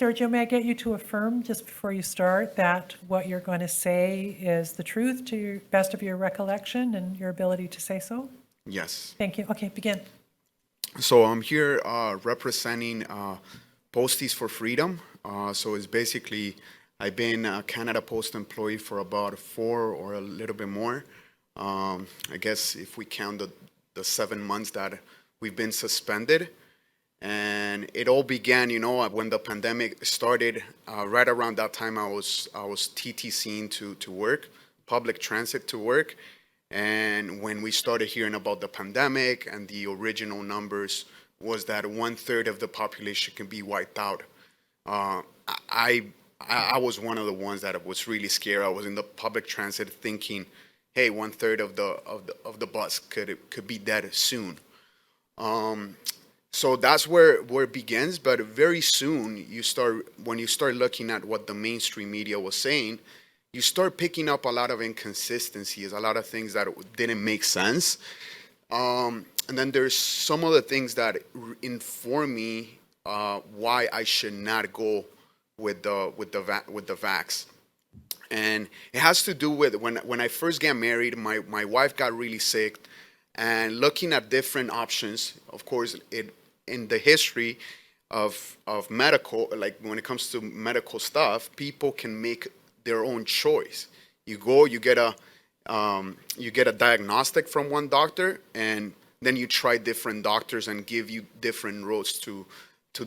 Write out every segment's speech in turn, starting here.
Sergio, may I get you to affirm just before you start that what you're going to say is the truth to your best of your recollection and your ability to say so? Yes. Thank you. Okay, begin. So I'm here representing Posties for Freedom. So it's basically, I've been a Canada Post employee for about 4 or a little bit more. I guess if we count the 7 months that we've been suspended. And it all began, when the pandemic started. Right around that time, I was TTCing to work, public transit to work. And when we started hearing about the pandemic, and the original numbers was that 1/3 of the population can be wiped out, I was one of the ones that was really scared. I was in the public transit thinking, hey, 1/3 of the bus could be dead soon. So that's where it begins. But very soon, when you start looking at what the mainstream media was saying, you start picking up a lot of inconsistencies, a lot of things that didn't make sense. And then there's some other things that inform me why I should not go with the vax. And it has to do with when I first got married, my wife got really sick, and looking at different options. Of course, in the history of medical, like when it comes to medical stuff, people can make their own choice. You go, you get a diagnostic from one doctor, and then you try different doctors and give you different roads to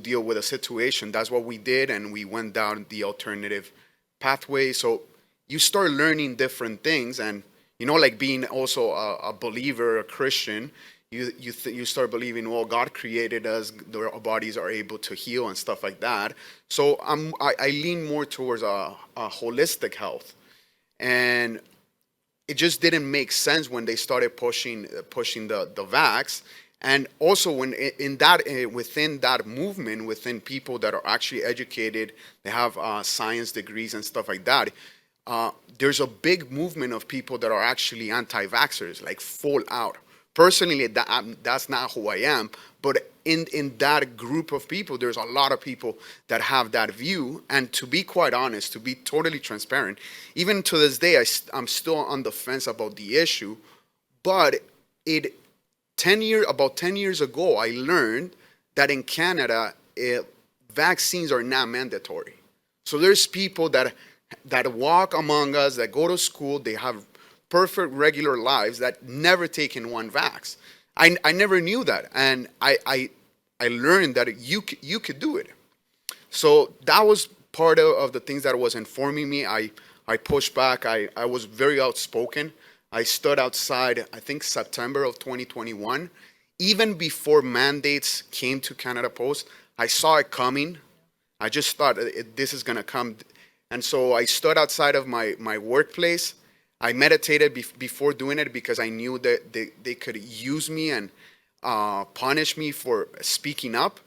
deal with a situation. That's what we did, and we went down the alternative pathway. So you start learning different things, and like being also a believer, a Christian, you start believing, well, God created us, our bodies are able to heal and stuff like that. So I lean more towards a holistic health, and it just didn't make sense when they started pushing the vax. And also within that movement, within people that are actually educated, they have science degrees and stuff like that. There's a big movement of people that are actually anti-vaxxers, like full out. Personally, that's not who I am, but in that group of people, there's a lot of people that have that view. And to be quite honest, to be totally transparent, even to this day, I'm still on the fence about the issue. But about 10 years ago, I learned that in Canada, vaccines are not mandatory. So there's people that walk among us, that go to school, they have perfect regular lives, that never taken one vax. I never knew that, and I learned that you could do it. So that was part of the things that was informing me. I pushed back. I was very outspoken. I stood outside, I think September of 2021. Even before mandates came to Canada Post, I saw it coming. I just thought this is gonna come. And so I stood outside of my workplace. I meditated before doing it because I knew that they could use me and punish me for speaking up.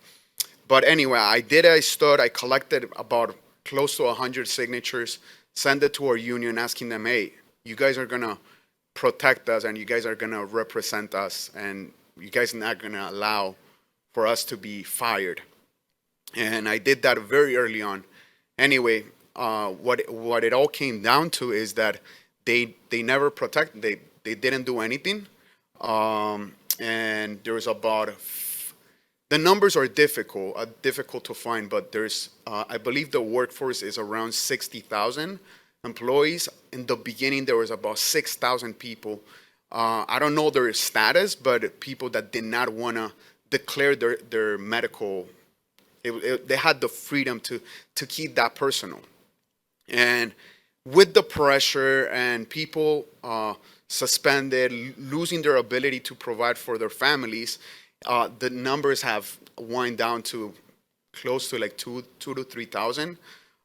But anyway, I did. I collected about close to 100 signatures, sent it to our union asking them, hey, you guys are going to protect us and you guys are going to represent us, and you guys are not going to allow for us to be fired. And I did that very early on. Anyway, what it all came down to is that they never protect. They didn't do anything, and there was about the numbers are difficult to find, but there's I believe the workforce is around 60,000 employees. In the beginning, there was about 6,000 people. I don't know their status, but people that did not want to declare their medical. They had the freedom to keep that personal, and with the pressure and people suspended, losing their ability to provide for their families, the numbers have wind down to close to like 2,000 to 3,000.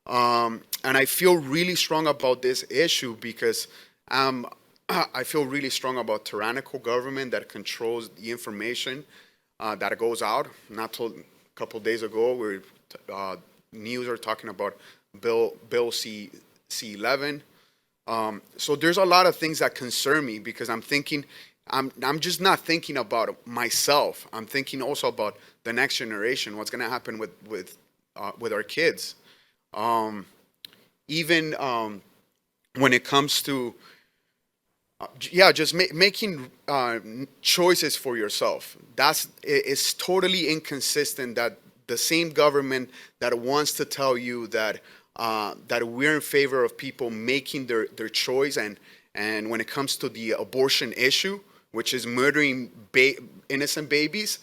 And I feel really strong about this issue because I feel really strong about tyrannical government that controls the information that goes out. Not till a couple of days ago, where news are talking about Bill C11. So there's a lot of things that concern me because I'm thinking, I'm just not thinking about myself. I'm thinking also about the next generation. What's going to happen with with our kids. Even when it comes to just making choices for yourself. It's totally inconsistent that the same government that wants to tell you that that we're in favor of people making their choice, and when it comes to the abortion issue, which is murdering innocent babies,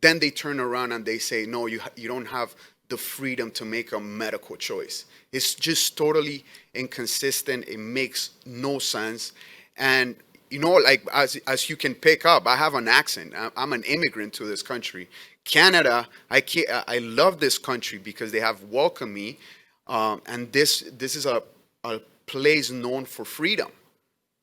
then they turn around and they say, no, you don't have the freedom to make a medical choice. It's just totally inconsistent. It makes no sense. And like as you can pick up, I have an accent. I'm an immigrant to this country. Canada, I love this country because they have welcomed me, and this is a place known for freedom.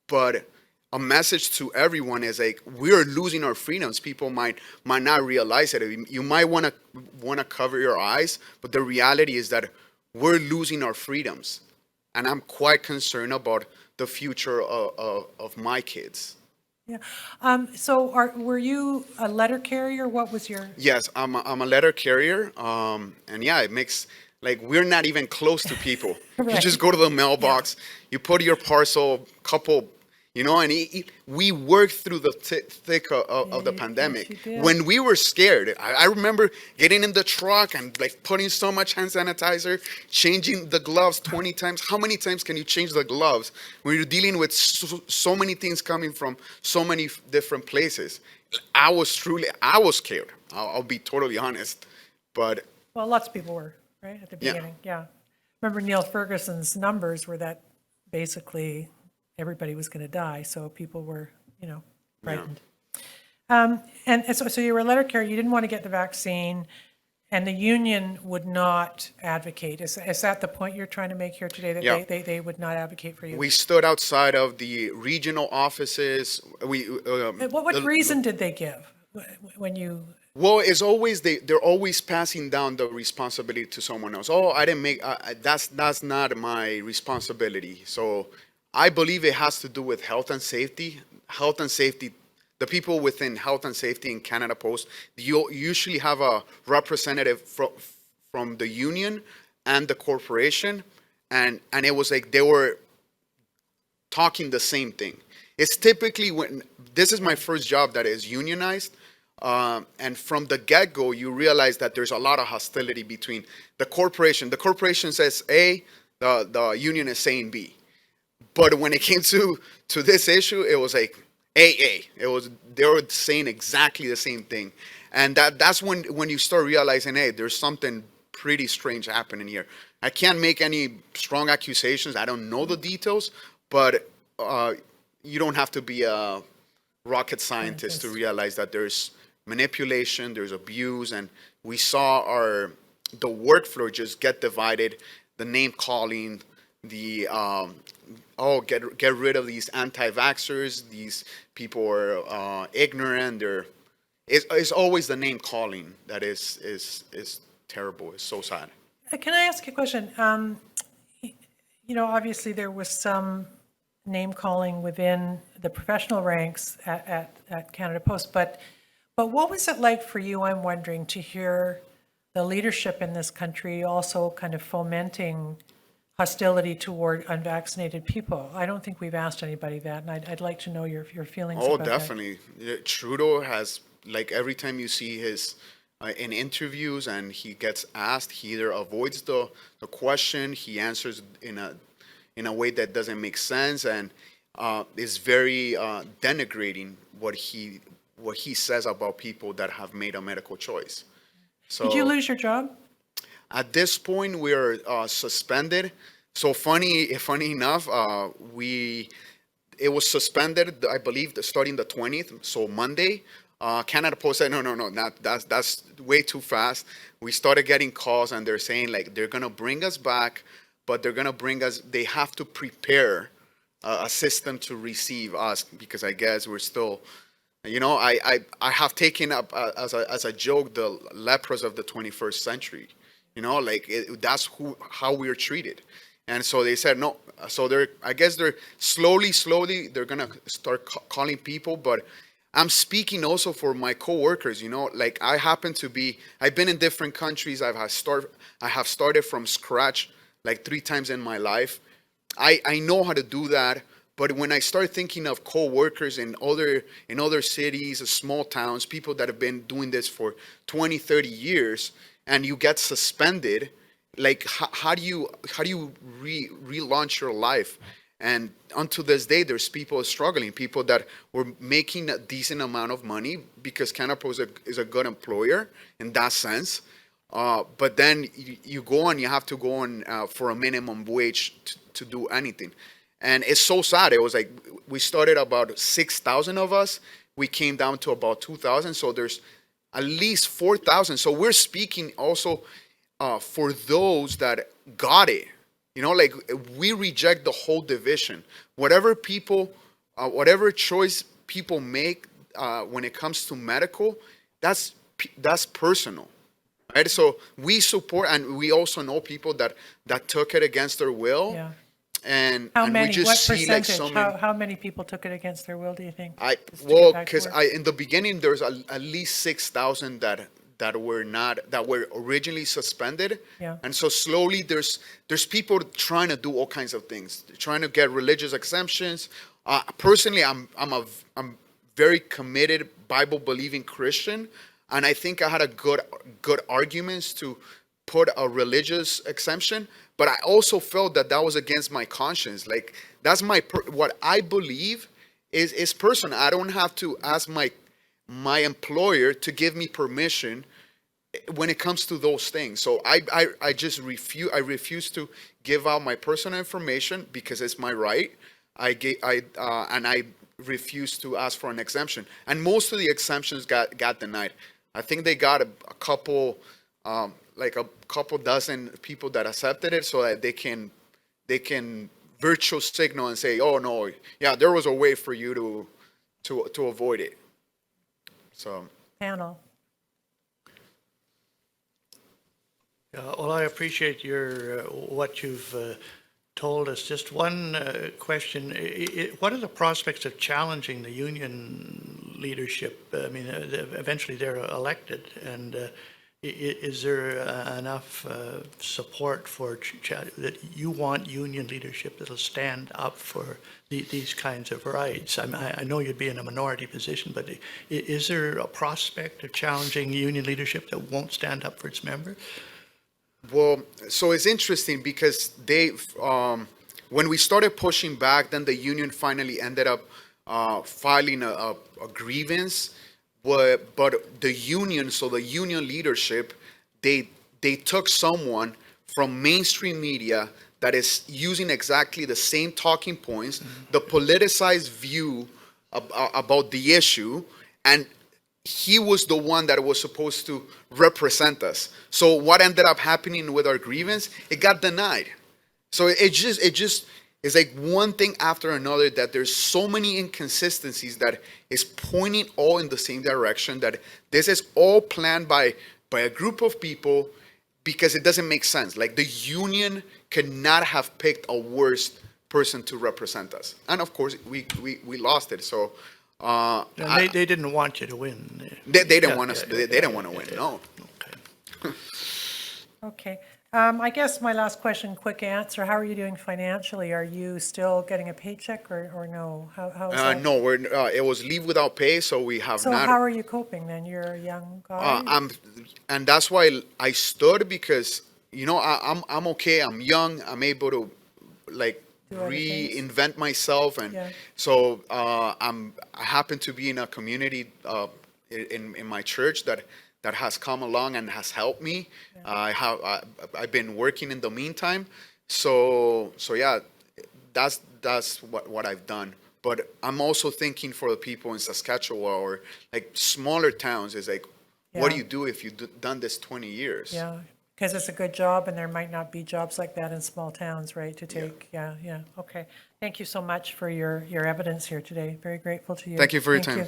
But a message to everyone is like, we're losing our freedoms. People might not realize it. You might want to cover your eyes, but the reality is that we're losing our freedoms, and I'm quite concerned about the future of my kids. Yeah. So were you a letter carrier? What was your? Yes, I'm a letter carrier, and yeah, it makes like we're not even close to people. Right. You just go to the mailbox, you put your parcel, couple. And we worked through the thick of the pandemic. Yes, you did. When we were scared, I remember getting in the truck and like putting so much hand sanitizer, changing the gloves 20 times. How many times can you change the gloves when you're dealing with so many things coming from so many different places? I was scared. I'll be totally honest. But Well, lots of people were, right, at the Yeah. beginning. Yeah. Remember Neil Ferguson's numbers were that basically everybody was going to die, so people were, frightened. And so you were a letter carrier. You didn't want to get the vaccine, and the union would not advocate. Is that the point you're trying to make here today? That Yeah. they would not advocate for you? we stood outside of the regional offices. What reason did they give when you? Well, it's always they're always passing down the responsibility to someone else. Oh, I didn't make that's not my responsibility. So I believe it has to do with health and safety. Health and safety, the people within health and safety in Canada Post, you usually have a representative from the union and the corporation, and it was like they were talking the same thing. It's typically when this is my first job that is unionized. And from the get-go, you realize that there's a lot of hostility between the corporation. The corporation says A, the union is saying B. But when it came to this issue, it was like AA. They were saying exactly the same thing, and that's when you start realizing, hey, there's something pretty strange happening here. I can't make any strong accusations. I don't know the details, but you don't have to be a rocket scientist to realize that there's manipulation, there's abuse, and we saw the workflow just get divided. The name calling, the get rid of these anti-vaxxers. These people are ignorant. It's always the name calling that is terrible. It's so sad. Can I ask you a question? Obviously there was some name calling within the professional ranks at Canada Post, but what was it like for you, I'm wondering, to hear the leadership in this country also kind of fomenting hostility toward unvaccinated people? I don't think we've asked anybody that, and I'd like to know your feelings about that. Definitely. Trudeau has, like, every time you see his in interviews and he gets asked, he either avoids the question, he answers in a way that doesn't make sense, and is very denigrating what he says about people that have made a medical choice. So Did you lose your job? at this point, we're suspended. So funny enough, it was suspended, I believe, starting the 20th. So Monday, Canada Post said, no, that's way too fast. We started getting calls, and they're saying like they're gonna bring us back, but they have to prepare a system to receive us, because I guess we're still. I have taken up as a joke the lepers of the 21st century. That's how we're treated, and so they said no. So I guess they're slowly they're gonna start calling people, but I'm speaking also for my coworkers, like I've been in different countries. I have started from scratch like 3 times in my life. I know how to do that. But when I start thinking of coworkers in other cities, small towns, people that have been doing this for 20, 30 years, and you get suspended, like how do you relaunch your life? And unto this day, there's people struggling, people that were making a decent amount of money because Canada is a good employer in that sense. But then you go on, you have to go on for a minimum wage to do anything. And it's so sad. It was like we started about 6,000 of us. We came down to about 2,000. So there's at least 4,000. So we're speaking also for those that got it. Like we reject the whole division. Whatever choice people make when it comes to medical, that's personal. Right? So we support, and we also know people that took it against their will. Yeah. And How we many, just what see like percentage, so many. how many people took it against their will, do you think? Just to get Well, back to because work? in the beginning there's at least 6,000 that were originally suspended. Yeah. And so slowly there's people trying to do all kinds of things. They're trying to get religious exemptions. Personally, I'm very committed Bible believing Christian, and I think I had a good arguments to put a religious exemption. But I also felt that was against my conscience. Like that's what I believe is personal. I don't have to ask my employer to give me permission when it comes to those things. So I just refuse to give out my personal information because it's my right. And I refuse to ask for an exemption. And most of the exemptions got denied. I think they got a couple like a couple dozen people that accepted it so that they can virtual signal and say, oh no, yeah, there was a way for you to avoid it. So Panel. Well, I appreciate what you've told us. Just one question. What are the prospects of challenging the union leadership? I mean, eventually they're elected, and is there enough support for that you want union leadership that'll stand up for these kinds of rights? I know you'd be in a minority position, but is there a prospect of challenging union leadership that won't stand up for its members? Well, so it's interesting because when we started pushing back, then the union finally ended up filing a grievance. But the union, so the union leadership, they took someone from mainstream media that is using exactly the same talking points, the politicized view about the issue, and he was the one that was supposed to represent us. So what ended up happening with our grievance? It got denied. So it just is like one thing after another, that there's so many inconsistencies that is pointing all in the same direction, that this is all planned by a group of people because it doesn't make sense. Like the union could not have picked a worse person to represent us. And of course we lost it. So they didn't want you to win. They didn't want us. They didn't want to win. No. Okay. Okay. I guess my last question, quick answer. How are you doing financially? Are you still getting a paycheck or no? How is that? No, it was leave without pay, so we have So not. how are you coping then? You're a young guy? And that's why I stood, because I'm okay. I'm young. I'm able to like Do other things. reinvent myself, and Yeah. so I happen to be in a community in my church that has come along and has helped me. Yeah. I've been working in the meantime, so yeah, that's what I've done. But I'm also thinking for the people in Saskatchewan or like smaller towns, is like, what do Yeah. you do if you've done this 20 years? Yeah, because it's a good job and there might not be jobs like that in small towns, right, to take, yeah, okay. Thank you so much for your evidence here today. Very grateful to you. Thank you for your time. You.